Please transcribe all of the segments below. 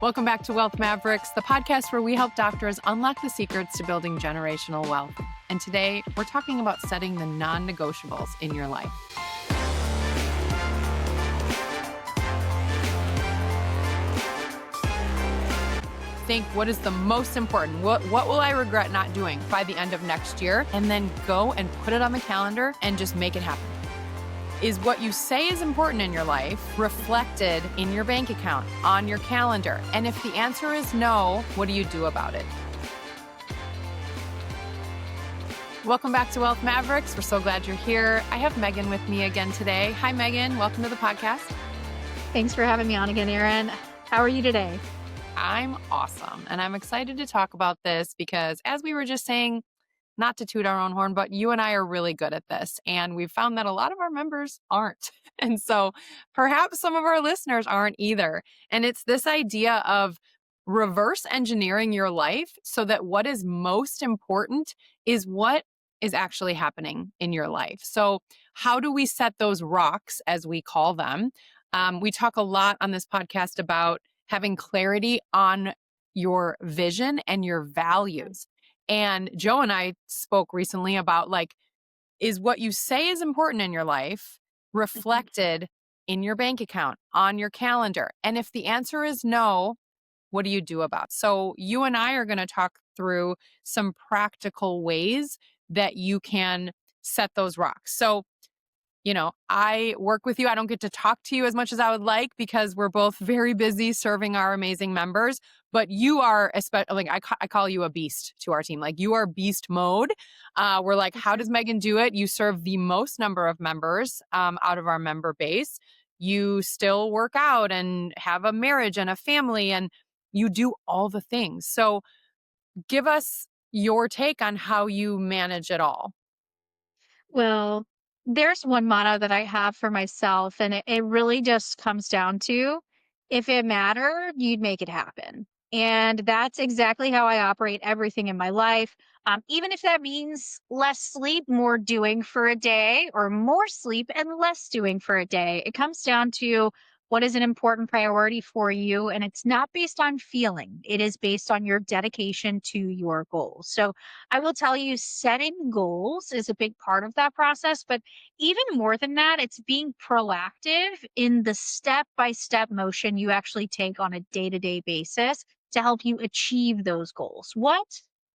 Welcome back to Wealth Mavericks, the podcast where we help doctors unlock the secrets to building generational wealth. And today, we're talking about setting the non-negotiables in your life. Think what is the most important? What will I regret not doing by the end of next year? And then go and put it on the calendar and just make it happen. Is what you say is important in your life reflected in your bank account, on your calendar? And if the answer is no, what do you do about it? Welcome back to Wealth Mavericks. We're so glad you're here. I have Megan with me again today. Hi, Megan. Welcome to the podcast. Thanks for having me on again, Erin. How are you today? I'm awesome. And I'm excited to talk about this because, as we were just saying, not to toot our own horn, but you and I are really good at this. And we've found that a lot of our members aren't. And so perhaps some of our listeners aren't either. And it's this idea of reverse engineering your life so that what is most important is what is actually happening in your life. So how do we set those rocks, as we call them? We talk a lot on this podcast about having clarity on your vision and your values. And Joe and I spoke recently about, is what you say is important in your life reflected in your bank account, on your calendar? And if the answer is no, what do you do about it? So you and I are going to talk through some practical ways that you can set those rocks. So, I work with you. I don't get to talk to you as much as I would like because we're both very busy serving our amazing members. But you are, especially, I call you a beast to our team. Like, you are beast mode. We're like, how does Megan do it? You serve the most number of members out of our member base. You still work out and have a marriage and a family, and you do all the things. So give us your take on how you manage it all. Well, there's one motto that I have for myself, and it really just comes down to if it mattered, you'd make it happen. And that's exactly how I operate everything in my life. Even if that means less sleep, more doing for a day, or more sleep and less doing for a day, it comes down to what is an important priority for you. And it's not based on feeling, it is based on your dedication to your goals. So I will tell you, setting goals is a big part of that process. But even more than that, it's being proactive in the step by step motion you actually take on a day to day basis to help you achieve those goals. What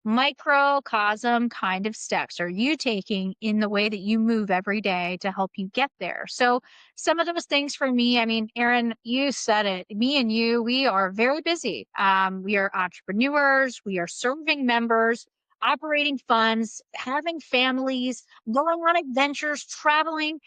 microcosm kind of steps are you taking in the way that you move every day to help you get there? So, some of those things for me, I mean, Erin, you said it. Me and you, we are very busy. We are entrepreneurs, we are serving members, operating funds, having families, going on adventures, traveling,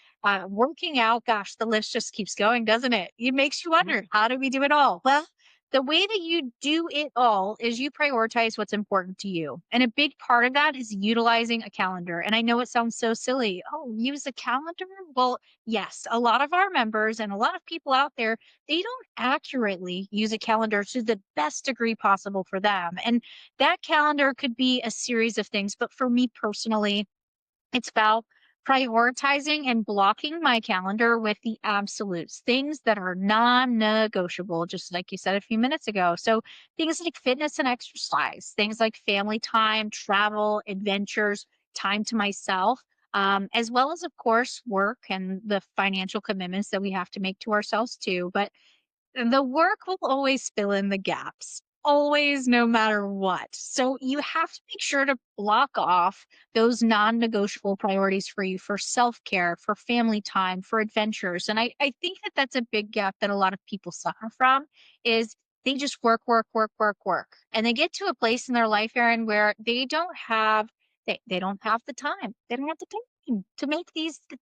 working out. Gosh, the list just keeps going, doesn't it? It makes you wonder, how do we do it all? Well, the way that you do it all is you prioritize what's important to you. And a big part of that is utilizing a calendar. And I know it sounds so silly. Oh, use a calendar? Well, yes, a lot of our members and a lot of people out there, they don't accurately use a calendar to the best degree possible for them. And that calendar could be a series of things. But for me personally, it's about prioritizing and blocking my calendar with the absolutes, things that are non-negotiable, just like you said a few minutes ago. So things like fitness and exercise, things like family time, travel, adventures, time to myself, as well as, of course, work and the financial commitments that we have to make to ourselves too. But the work will always fill in the gaps, always, no matter what. So you have to make sure to block off those non-negotiable priorities for you for self-care, for family time, for adventures. And I think that that's a big gap that a lot of people suffer from is they just work, work, work, work, work. And they get to a place in their life, Erin, where they don't have the time. They don't have the time to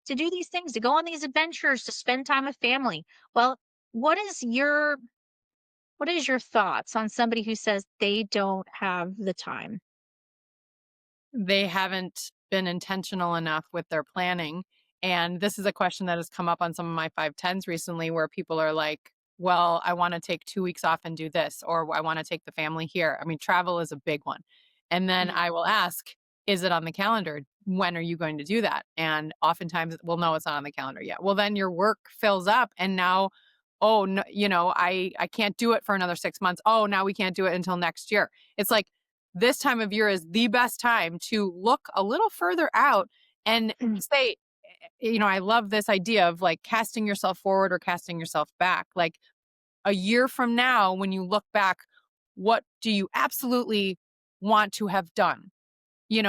to do these things, to go on these adventures, to spend time with family. Well, what is your thoughts on somebody who says they don't have the time? They haven't been intentional enough with their planning. And this is a question that has come up on some of my 510s recently where people are like, well, I want to take 2 weeks off and do this, or I want to take the family here. I mean, travel is a big one. And then I will ask, is it on the calendar? When are you going to do that? And oftentimes, well, no, it's not on the calendar yet. Well, then your work fills up and now oh no, I can't do it for another 6 months. Oh, now we can't do it until next year. It's like this time of year is the best time to look a little further out and Mm, say, I love this idea of like casting yourself forward or casting yourself back. Like a year from now, when you look back, what do you absolutely want to have done?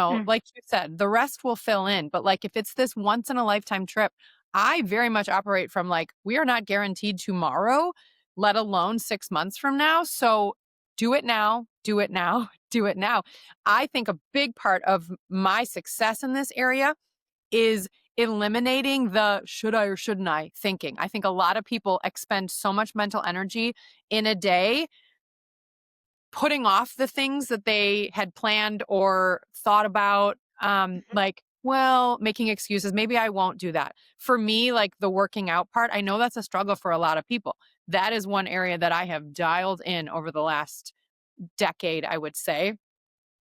mm, Like you said, the rest will fill in. But like if it's this once in a lifetime trip, I very much operate from like, we are not guaranteed tomorrow, let alone 6 months from now. So do it now, do it now, do it now. I think a big part of my success in this area is eliminating the should I or shouldn't I thinking. I think a lot of people expend so much mental energy in a day putting off the things that they had planned or thought about, mhm. like, well, making excuses. Maybe I won't do that. For me, like the working out part, I know that's a struggle for a lot of people. That is one area that I have dialed in over the last decade, I would say,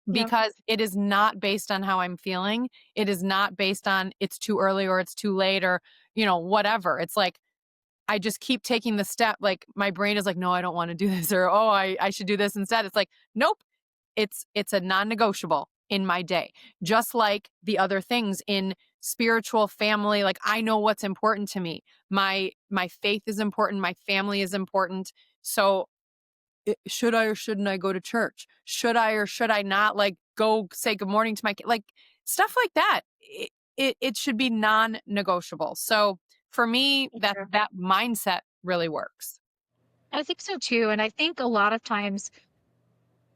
Yep. because it is not based on how I'm feeling. It is not based on it's too early or it's too late or, whatever. It's like, I just keep taking the step. Like my brain is like, no, I don't want to do this, or oh, I should do this instead. It's like, nope, it's a non-negotiable in my day. Just like the other things in spiritual family, like I know what's important to me. My faith is important, my family is important. So should I or shouldn't I go to church? Should I or should I not like go say good morning to my kid? Like stuff like that. It should be non-negotiable. So for me, that mindset really works. I think so too. And I think a lot of times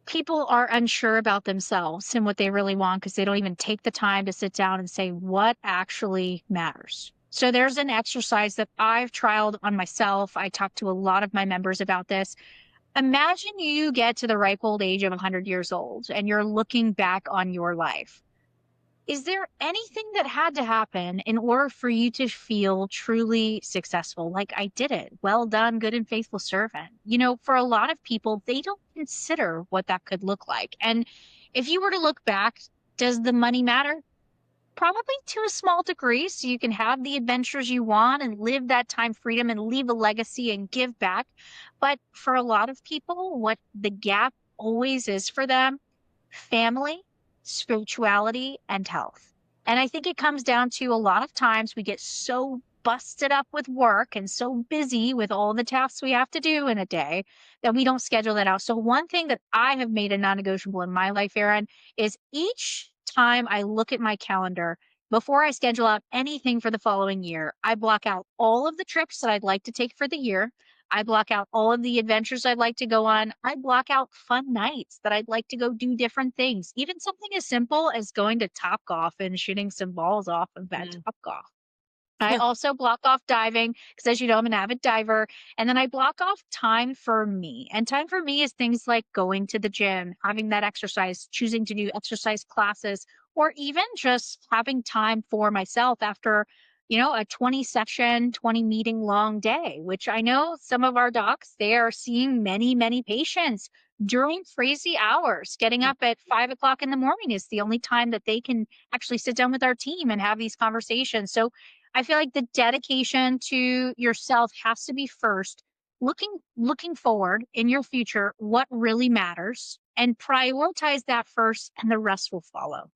people are unsure about themselves and what they really want because they don't even take the time to sit down and say what actually matters. So there's an exercise that I've trialed on myself. I talked to a lot of my members about this. Imagine you get to the ripe old age of 100 years old and you're looking back on your life. Is there anything that had to happen in order for you to feel truly successful? Like, I did it. Well done, good and faithful servant. For a lot of people, they don't consider what that could look like. And if you were to look back, does the money matter? Probably to a small degree, so you can have the adventures you want and live that time freedom and leave a legacy and give back. But for a lot of people, what the gap always is for them, family, spirituality, and health. And I think it comes down to a lot of times we get so busted up with work and so busy with all the tasks we have to do in a day that we don't schedule that out. So, one thing that I have made a non negotiable in my life, Erin, is each time I look at my calendar, before I schedule out anything for the following year, I block out all of the trips that I'd like to take for the year. I block out all of the adventures I'd like to go on. I block out fun nights that I'd like to go do different things. Even something as simple as going to Topgolf and shooting some balls off of that Mm. Topgolf. I also block off diving because, as you know, I'm an avid diver. And then I block off time for me. And time for me is things like going to the gym, having that exercise, choosing to do exercise classes, or even just having time for myself after, a 20 session, 20 meeting long day, which I know some of our docs, they are seeing many, many patients during crazy hours. Getting up at 5 o'clock in the morning is the only time that they can actually sit down with our team and have these conversations. So I feel like the dedication to yourself has to be first. Looking forward in your future, what really matters, and prioritize that first, and the rest will follow.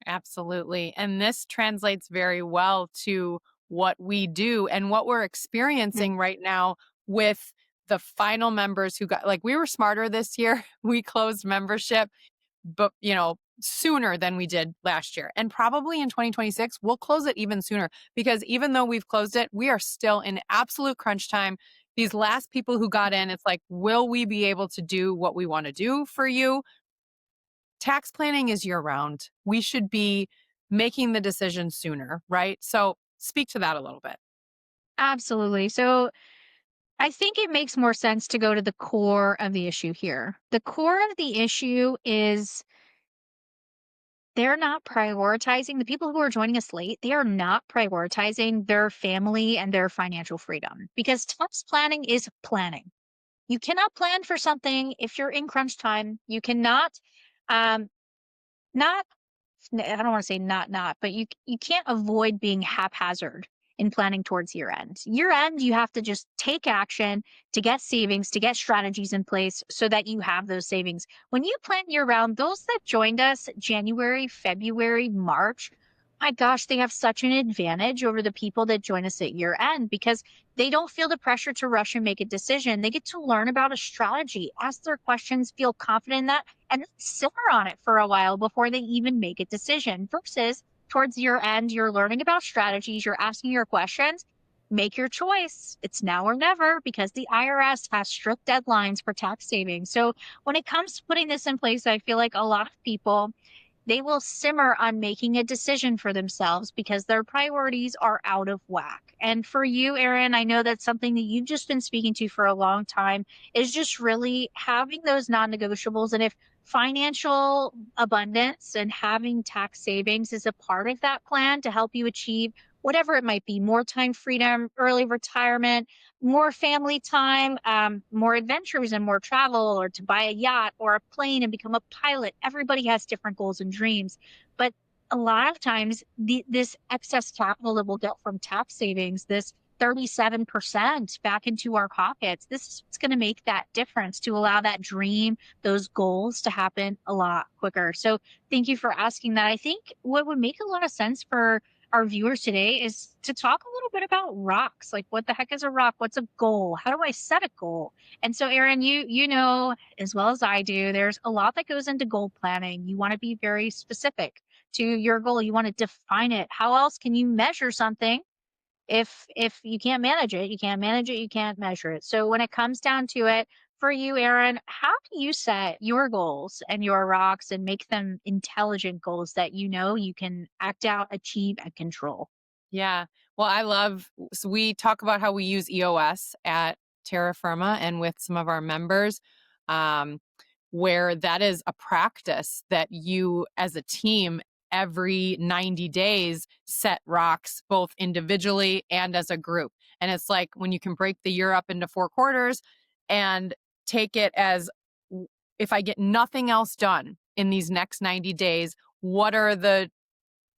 Absolutely. And this translates very well to what we do and what we're Mm. experiencing right now with the final members who got like we were smarter this year. We closed membership, but sooner than we did last year. And probably in 2026, we'll close it even sooner because even though we've closed it, we are still in absolute crunch time. These last people who got in, it's like, will we be able to do what we want to do for you? Tax planning is year round. We should be making the decision sooner, right? So speak to that a little bit. Absolutely. So I think it makes more sense to go to the core of the issue here. The core of the issue is they're not prioritizing the people who are joining us late, they are not prioritizing their family and their financial freedom because tax planning is planning. You cannot plan for something if you're in crunch time. You cannot, um, not, I don't want to say not, but you can't avoid being haphazard in planning towards year end. Year end, you have to just take action to get savings, to get strategies in place so that you have those savings. When you plan year round, those that joined us January, February, March, my gosh, they have such an advantage over the people that join us at year end because they don't feel the pressure to rush and make a decision. They get to learn about a strategy, ask their questions, feel confident in that, and then simmer on it for a while before they even make a decision. Versus towards year end, you're learning about strategies, you're asking your questions, make your choice. It's now or never because the IRS has strict deadlines for tax savings. So when it comes to putting this in place, I feel like a lot of people they will simmer on making a decision for themselves because their priorities are out of whack. And for you, Erin, I know that's something that you've just been speaking to for a long time is just really having those non negotiables. And if financial abundance and having tax savings is a part of that plan to help you achieve whatever it might be more time freedom, early retirement, more family time, more adventures and more travel, or to buy a yacht or a plane and become a pilot. Everybody has different goals and dreams. But a lot of times, this excess capital that we'll get from tax savings, this 37% back into our pockets, this is what's going to make that difference to allow that dream, those goals to happen a lot quicker. So, thank you for asking that. I think what would make a lot of sense for our viewers today is to talk a little bit about rocks. Like what the heck is a rock? What's a goal? How do I set a goal? And so Erin, you know as well as I do, there's a lot that goes into goal planning. You want to be very specific to your goal. You want to define it. How else can you measure something if you can't manage it, you can't manage it, you can't measure it. So when it comes down to it, for you, Erin, how do you set your goals and your rocks and make them intelligent goals that you know you can act out, achieve, and control? Yeah. Well, I love, so we talk about how we use EOS at Terra Firma and with some of our members, um, where that is a practice that you as a team every 90 days set rocks both individually and as a group. And it's like when you can break the year up into 4 quarters and take it as if I get nothing else done in these next 90 days, what are the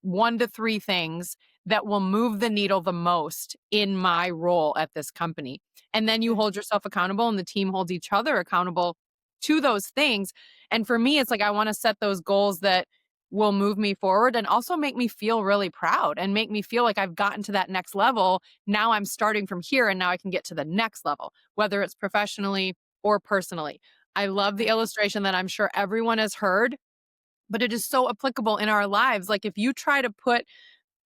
1 to 3 things that will move the needle the most in my role at this company. And then you Mm. hold yourself accountable and the team holds each other accountable to those things. And for me, it's like I want to set those goals that will move me forward and also make me feel really proud and make me feel like I've gotten to that next level. Now I'm starting from here and now I can get to the next level, whether it's professionally or personally. I love the Right. illustration that I'm sure everyone has heard, but it is so applicable in our lives. Like if you try to put,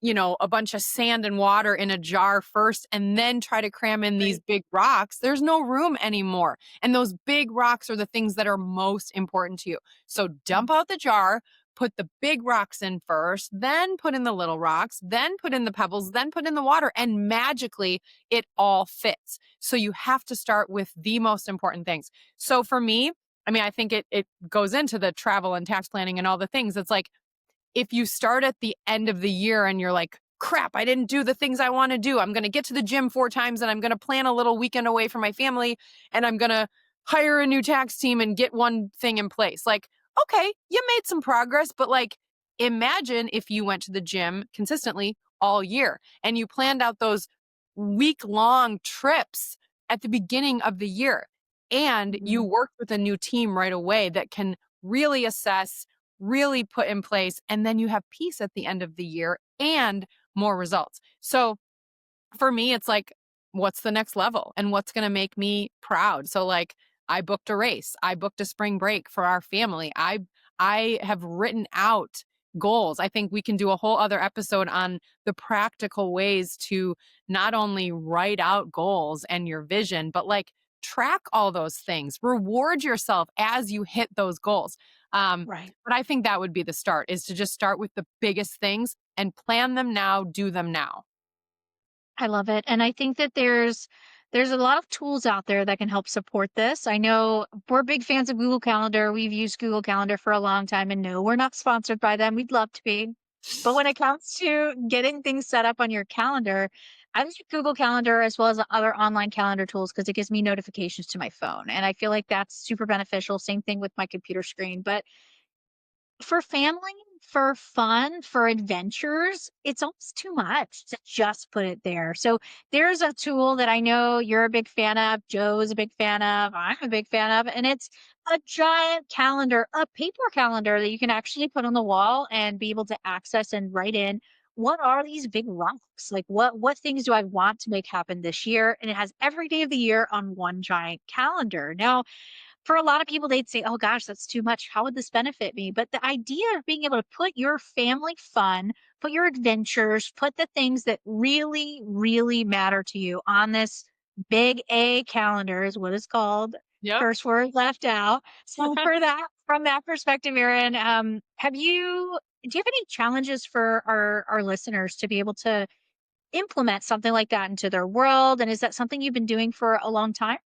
a bunch of sand and water in a jar first and then try to cram in these Right. big rocks, there's no room anymore. And those big rocks are the things that are most important to you. So dump Mm. out the jar, put the big rocks in first, then put in the little rocks, then put in the pebbles, then put in the water, and magically it all fits. So you have to start with the most important things. So for me, I mean, I think it goes into the travel and tax planning and all the things. It's like if you start at the end of the year and you're like, crap, I didn't do the things I want to do. I'm going to get to the gym 4 times and I'm going to plan a little weekend away from my family and I'm going to hire a new tax team and get one thing in place. Like, okay, you made some progress, but like, imagine if you went to the gym consistently all year and you planned out those week-long trips at the beginning of the year and you Mhm. worked with a new team right away that can really assess, really put in place, and then you have peace at the end of the year and more results. So for me, it's like, what's the next level and what's going to make me proud? So like I booked a race, I booked a spring break for our family. I have written out goals. I think we can do a whole other episode on the practical ways to not only write out goals and your vision, but like track all those things, reward yourself as you hit those goals. Right. But I think that would be the start is to just start with the biggest things and plan them now, do them now. I love it. And I think that there's a lot of tools out there that can help support this. I know we're big fans of Google Calendar. We've used Google Calendar for a long time and no, we're not sponsored by them. We'd love to be. But when it comes to getting things set up on your calendar, I use Google Calendar as well as other online calendar tools because it gives me notifications to my phone. And I feel like that's super beneficial. Same thing with my computer screen. But for family, for fun, for adventures, it's almost too much to just put it there. So there's a tool that I know you're a big fan of, Joe's a big fan of, I'm a big fan of, and it's a giant calendar, a paper calendar that you can actually put on the wall and be able to access and write in what are these big rocks? Like what things do I want to make happen this year? And it has every day of the year on one giant calendar. Now, for a lot of people, they'd say, "Oh gosh, that's too much. How would this benefit me?" But the idea of being able to put your family fun, put your adventures, put the things that really, really matter to you on this big A calendar is what it's called. Yep. First word left out. So for that, from that perspective, Erin, do you have any challenges for our listeners to be able to implement something like that into their world? And is that something you've been doing for a long time?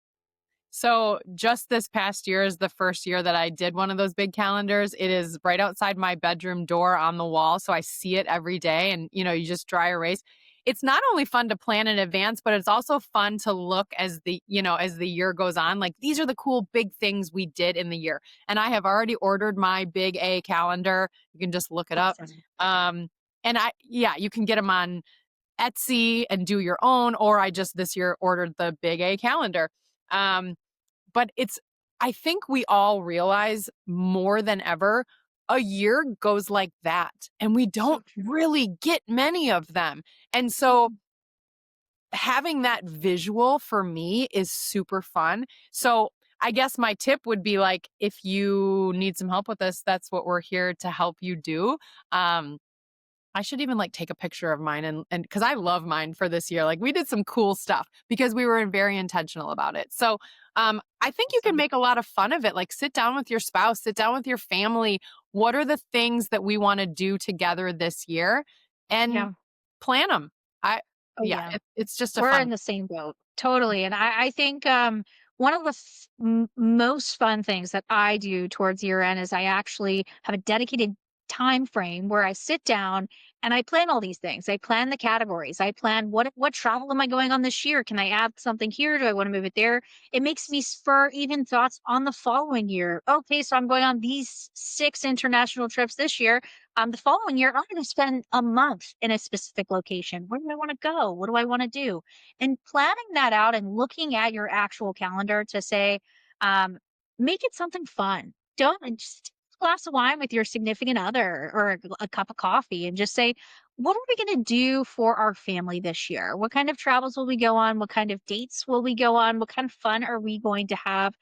So just this past year is the first year that I did one of those big calendars. It is right outside my bedroom door on the wall. So I see it every day and you just dry erase. It's not only fun to plan in advance, but it's also fun to look as the year goes on. Like these are the cool big things we did in the year. And I have already ordered my big A calendar. You can just look it up. Awesome. And you can get them on Etsy and do your own, or I just this year ordered the big A calendar. Um, but I think we all realize more than ever, a year goes like that, and we So don't true. really get many of them. And so having that visual for me is super fun. So I guess my tip would be like, if you need some help with this, that's what we're here to help you do. Um, I should even like take a picture of mine and because I love mine for this year. Like we did some cool stuff because we were very intentional about it. So I think you can Awesome. make a lot of fun of it. Like sit down with your spouse, sit down with your family. What are the things that we want to do together this year? And Yeah. plan them. I Oh, Yeah, yeah. it's just a We're fun. in the same boat. Totally. And I think one of the most fun things that I do towards year end is I actually have a dedicated time frame where I sit down and I plan all these things. I plan the categories. I plan what travel am I going on this year? Can I add something here? Do I want to move it there? It makes me spur even thoughts on the following year. Okay, so I'm going on these 6 international trips this year. The following year, I'm going to spend a month in a specific location. Where do I want to go? What do I want to do? And planning that out and looking at your actual calendar to say, um, make it something fun. Don't and just take a glass of wine with your significant other or a cup of coffee and just say, what are we going to do for our family this year? What kind of travels will we go on? What kind of dates will we go on? What kind of fun are we going to have?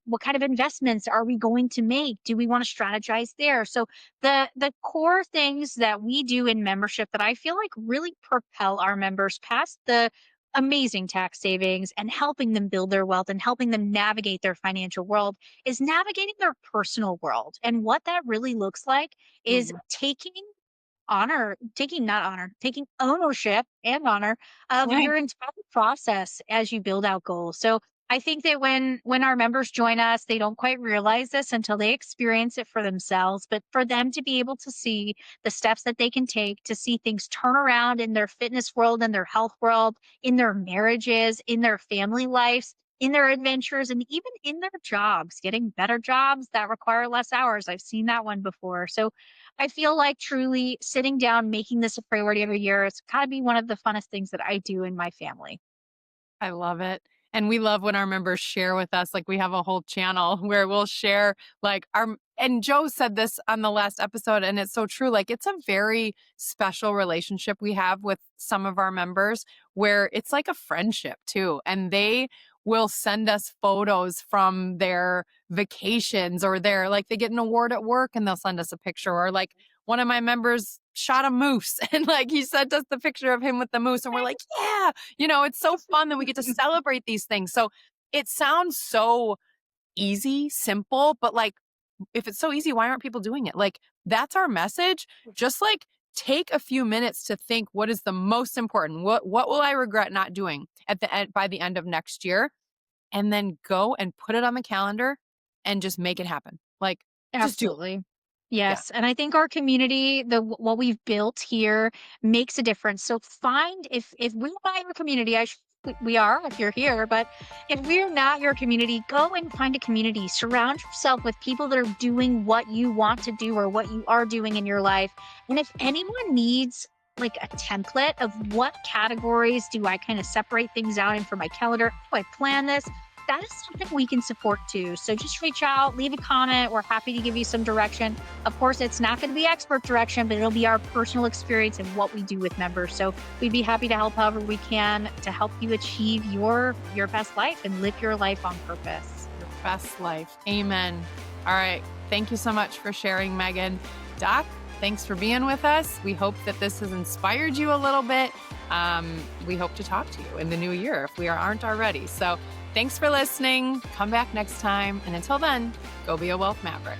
What kind of investments are we going to make? Do we want to strategize there? So the core things that we do in membership that I feel like really propel our members past the amazing tax savings and helping them build their wealth and helping them navigate their financial world is navigating their personal world. And what that really looks like is Mhm. taking ownership and honor of Right. your entire process as you build out goals. So I think that when our members join us, they don't quite realize this until they experience it for themselves. But for them to be able to see the steps that they can take to see things turn around in their fitness world, in their health world, in their marriages, in their family lives, in their adventures, and even in their jobs, getting better jobs that require less hours. I've seen that one before. So I feel like truly sitting down, making this a priority every year, it's got to be one of the funnest things that I do in my family. I love it. And we love when our members share with us. Like we have a whole channel where we'll share like and Joe said this on the last episode and it's so true. Like it's a very special relationship we have with some of our members where it's like a friendship too. And they will send us photos from their vacations or they get an award at work and they'll send us a picture or like one of my members shot a moose and like he sent us the picture of him with the moose and we're like, yeah, it's so fun that we get to celebrate these things. So it sounds so easy, simple, but like if it's so easy, why aren't people doing it? Like that's our message. Just like take a few minutes to think what is the most important? What will I regret not doing at the end by the end of next year? And then go and put it on the calendar and just make it happen. Like just do it. Absolutely. Yeah. Yes, and I think our community, what we've built here makes a difference. So find if we buy your community, We are if you're here, but if we're not your community, go and find a community. Surround yourself with people that are doing what you want to do or what you are doing in your life. And if anyone needs like a template of what categories do I kind of separate things out in for my calendar, how do I plan this? That is something we can support too. So just reach out, leave a comment. We're happy to give you some direction. Of course, it's not going to be expert direction, but it'll be our personal experience and what we do with members. So we'd be happy to help however we can to help you achieve your best life and live your life on purpose. Your best life. Amen. All right. Thank you so much for sharing, Megan. Doc, thanks for being with us. We hope that this has inspired you a little bit. We hope to talk to you in the new year if we aren't already. So thanks for listening. Come back next time. And until then, go be a wealth maverick.